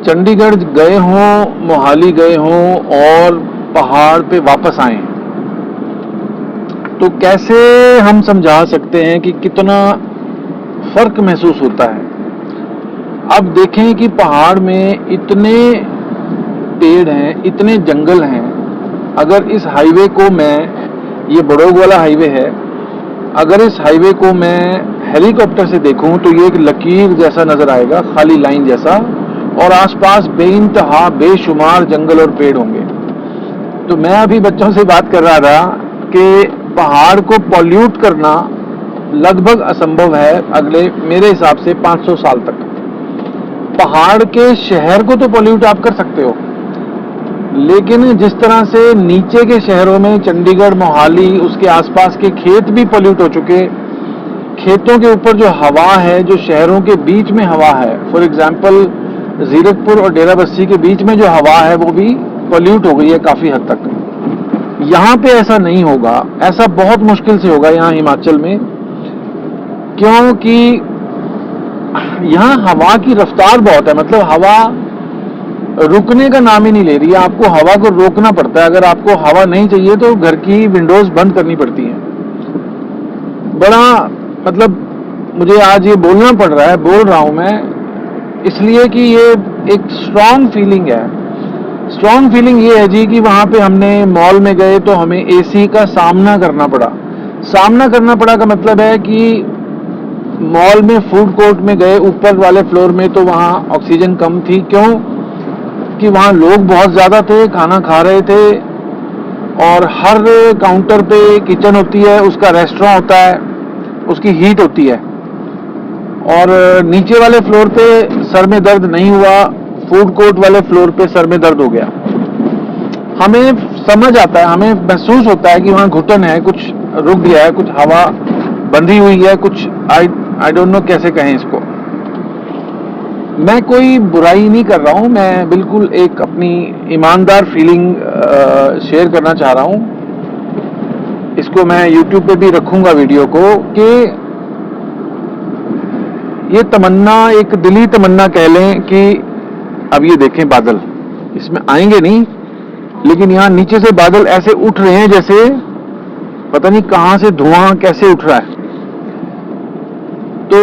चंडीगढ़ गए हों, मोहाली गए हों और पहाड़ पे वापस आए, तो कैसे हम समझा सकते हैं कि कितना फर्क महसूस होता है। अब देखें कि पहाड़ में इतने पेड़ हैं, इतने जंगल हैं। अगर इस हाईवे को मैं, ये बड़ोग वाला हाईवे है, अगर इस हाईवे को मैं हेलीकॉप्टर से देखूं तो ये एक लकीर जैसा नजर आएगा, खाली लाइन जैसा, और आसपास बेइंतहा बेशुमार जंगल और पेड़ होंगे। तो मैं अभी बच्चों से बात कर रहा था कि पहाड़ को पॉल्यूट करना लगभग असंभव है अगले, मेरे हिसाब से 500 साल तक। पहाड़ के शहर को तो पॉल्यूट आप कर सकते हो, लेकिन जिस तरह से नीचे के शहरों में चंडीगढ़, मोहाली, उसके आसपास के खेत भी पॉल्यूट हो चुके, खेतों के ऊपर जो हवा है, जो शहरों के बीच में हवा है, फॉर एग्जांपल जीरकपुर और डेरा बस्सी के बीच में जो हवा है वो भी पॉल्यूट हो गई है काफी हद तक। यहाँ पे ऐसा नहीं होगा, ऐसा बहुत मुश्किल से होगा यहाँ हिमाचल में, क्योंकि यहाँ हवा की रफ्तार बहुत है। मतलब हवा रुकने का नाम ही नहीं ले रही है, आपको हवा को रोकना पड़ता है। अगर आपको हवा नहीं चाहिए तो घर की विंडोज बंद करनी पड़ती हैं। बड़ा मतलब मुझे आज ये बोलना पड़ रहा है, बोल रहा हूं मैं इसलिए कि ये एक स्ट्रॉन्ग फीलिंग है। स्ट्रॉन्ग फीलिंग ये है जी कि वहां पे हमने मॉल में गए तो हमें एसी का सामना करना पड़ा। सामना करना पड़ा का मतलब है कि मॉल में फूड कोर्ट में गए ऊपर वाले फ्लोर में, तो वहाँ ऑक्सीजन कम थी। क्यों कि वहाँ लोग बहुत ज़्यादा थे, खाना खा रहे थे, और हर काउंटर पे किचन होती है, उसका रेस्टोरेंट होता है, उसकी हीट होती है। और नीचे वाले फ्लोर पे सर में दर्द नहीं हुआ, फूड कोर्ट वाले फ्लोर पे सर में दर्द हो गया। हमें समझ आता है, हमें महसूस होता है कि वहाँ घुटन है, कुछ रुक गया है, कुछ हवा बंधी हुई है, कुछ आई डोंट नो कैसे कहें इसको। मैं कोई बुराई नहीं कर रहा हूँ, मैं बिल्कुल एक अपनी ईमानदार फीलिंग शेयर करना चाह रहा हूँ। इसको मैं YouTube पे भी रखूंगा वीडियो को, कि ये तमन्ना, एक दिली तमन्ना कह लें कि अब ये देखें बादल, इसमें आएंगे नहीं, लेकिन यहाँ नीचे से बादल ऐसे उठ रहे हैं जैसे पता नहीं कहाँ से धुआं कैसे उठ रहा है। तो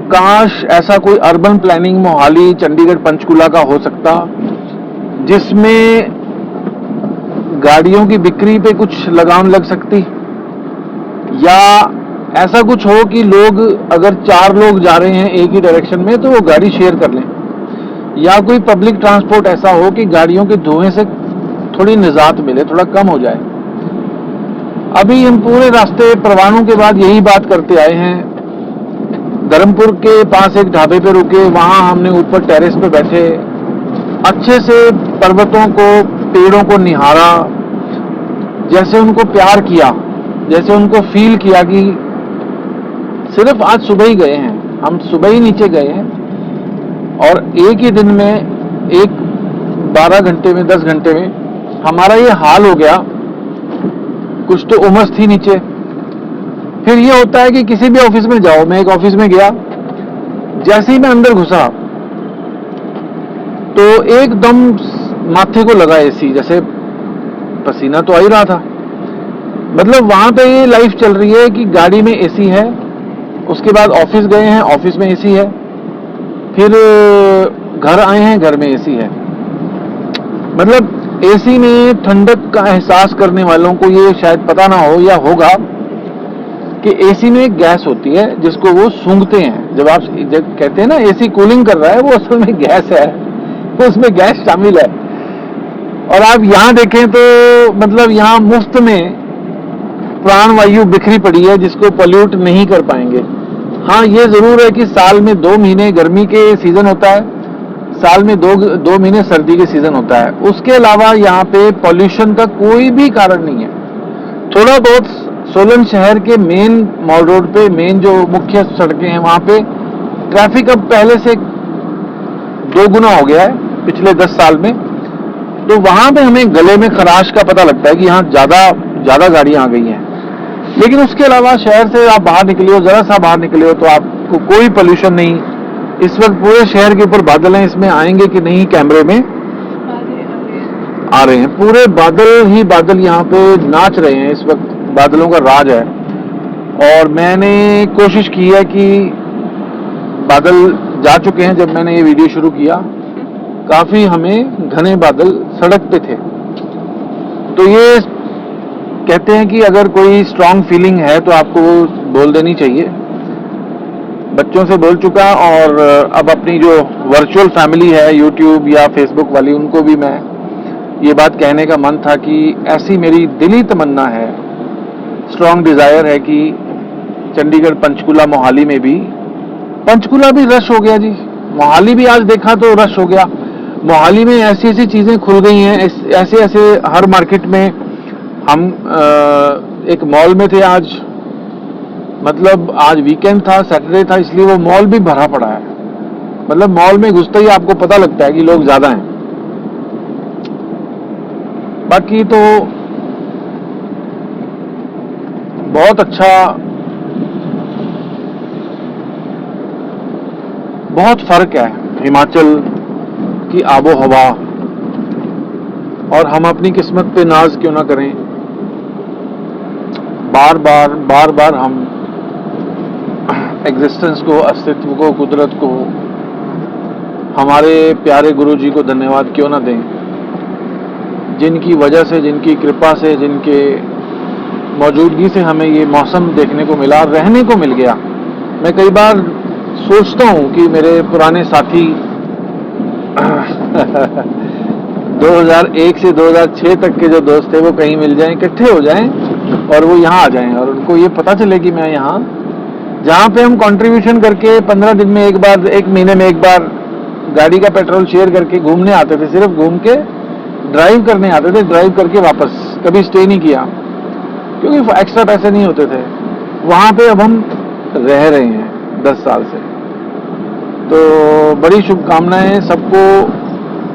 काश ऐसा कोई अर्बन प्लानिंग मोहाली, चंडीगढ़, पंचकुला का हो सकता, जिसमें गाड़ियों की बिक्री पे कुछ लगाम लग सकती, या ऐसा कुछ हो कि लोग, अगर 4 लोग जा रहे हैं एक ही डायरेक्शन में तो वो गाड़ी शेयर कर लें, या कोई पब्लिक ट्रांसपोर्ट ऐसा हो कि गाड़ियों के धुएं से थोड़ी निजात मिले, थोड़ा कम हो जाए। अभी हम पूरे रास्ते परवाणों के बाद यही बात करते आए हैं। धर्मपुर के पास एक ढाबे पे रुके, वहां हमने ऊपर टेरेस पे बैठे, अच्छे से पर्वतों को, पेड़ों को निहारा, जैसे उनको प्यार किया, जैसे उनको फील किया कि सिर्फ आज सुबह ही गए हैं, हम सुबह ही नीचे गए हैं, और एक ही दिन में, एक 12 घंटे में, 10 घंटे में हमारा ये हाल हो गया। कुछ तो उमस थी नीचे। फिर ये होता है कि किसी भी ऑफिस में जाओ, मैं एक ऑफिस में गया, जैसे ही मैं अंदर घुसा तो एकदम माथे को लगा एसी, जैसे पसीना तो आ ही रहा था। मतलब वहां पे ये लाइफ चल रही है कि गाड़ी में एसी है, उसके बाद ऑफिस गए हैं, ऑफिस में एसी है, फिर घर आए हैं, घर में एसी है। मतलब एसी में ठंडक का एहसास करने वालों को ये शायद पता ना हो, या होगा, कि एसी में एक गैस होती है जिसको वो सूंघते हैं। जब कहते हैं ना एसी कूलिंग कर रहा है, वो असल में गैस है, उसमें गैस शामिल है। और आप यहाँ देखें तो मतलब यहाँ मुफ्त में प्राणवायु बिखरी पड़ी है, जिसको पॉल्यूट नहीं कर पाएंगे। हाँ, ये जरूर है कि साल में 2 महीने गर्मी के सीजन होता है, साल में दो महीने सर्दी के सीजन होता है। उसके अलावा यहाँ पे पॉल्यूशन का कोई भी कारण नहीं है। थोड़ा बहुत सोलन शहर के मेन मॉल रोड पे, मेन जो मुख्य सड़कें हैं, वहाँ पे ट्रैफिक अब पहले से 2 गुना हो गया है पिछले 10 साल में। तो वहाँ पे हमें गले में खराश का पता लगता है कि यहाँ ज़्यादा गाड़ियाँ आ गई हैं। लेकिन उसके अलावा शहर से आप बाहर निकले हो, ज़रा सा बाहर निकले हो, तो आपको कोई पोल्यूशन नहीं इस वक्त पूरे शहर के ऊपर बादल हैं, इसमें आएंगे कि नहीं कैमरे में? आ रहे हैं, पूरे बादल ही बादल यहाँ पे नाच रहे हैं इस वक्त, बादलों का राज है। और मैंने कोशिश की है कि बादल जा चुके हैं जब मैंने ये वीडियो शुरू किया, काफी हमें घने बादल सड़क पे थे। तो ये कहते हैं कि अगर कोई स्ट्रांग फीलिंग है तो आपको वो बोल देनी चाहिए। बच्चों से बोल चुका, और अब अपनी जो वर्चुअल फैमिली है यूट्यूब या फेसबुक वाली, उनको भी मैं ये बात कहने का मन था कि ऐसी मेरी दिली तमन्ना है, स्ट्रांग डिजायर है कि चंडीगढ़, पंचकुला, मोहाली में भी, पंचकुला भी रश हो गया जी, मोहाली भी आज देखा तो रश हो गया। मोहाली में ऐसी ऐसी चीजें खुल गई हैं, ऐसे ऐसे हर मार्केट में। हम एक मॉल में थे आज, मतलब आज वीकेंड था, सैटरडे था, इसलिए वो मॉल भी भरा पड़ा है। मतलब मॉल में घुसते ही आपको पता लगता है कि लोग ज्यादा हैं। बाकी तो बहुत अच्छा, बहुत फर्क है हिमाचल की आबो हवा, और हम अपनी किस्मत पे नाज क्यों ना करें। बार बार हम एग्जिस्टेंस को, अस्तित्व को, कुदरत को, हमारे प्यारे गुरुजी को धन्यवाद क्यों ना दें, जिनकी वजह से, जिनकी कृपा से, जिनके मौजूदगी से हमें ये मौसम देखने को मिला, रहने को मिल गया। मैं कई बार सोचता हूँ कि मेरे पुराने साथी 2001 से 2006 तक के जो दोस्त थे वो कहीं मिल जाएं, इकट्ठे हो जाएं और वो यहाँ आ जाएं, और उनको ये पता चले कि मैं यहाँ, जहाँ पे हम कंट्रीब्यूशन करके 15 दिन में एक बार, 1 महीने में एक बार गाड़ी का पेट्रोल शेयर करके घूमने आते थे, सिर्फ घूम के ड्राइव करने आते थे, ड्राइव करके वापस, कभी स्टे नहीं किया क्योंकि एक्स्ट्रा पैसे नहीं होते थे। वहाँ पे अब हम रह रहे हैं 10 साल से। तो बड़ी शुभकामनाएं सबको,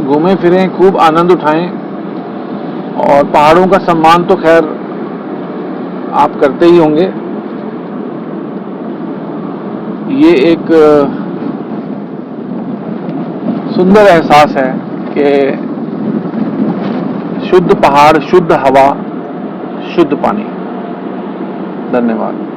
घूमें फिरें, खूब आनंद उठाएं, और पहाड़ों का सम्मान तो खैर आप करते ही होंगे। ये एक सुंदर एहसास है कि शुद्ध पहाड़, शुद्ध हवा, शुद्ध पानी। धन्यवाद।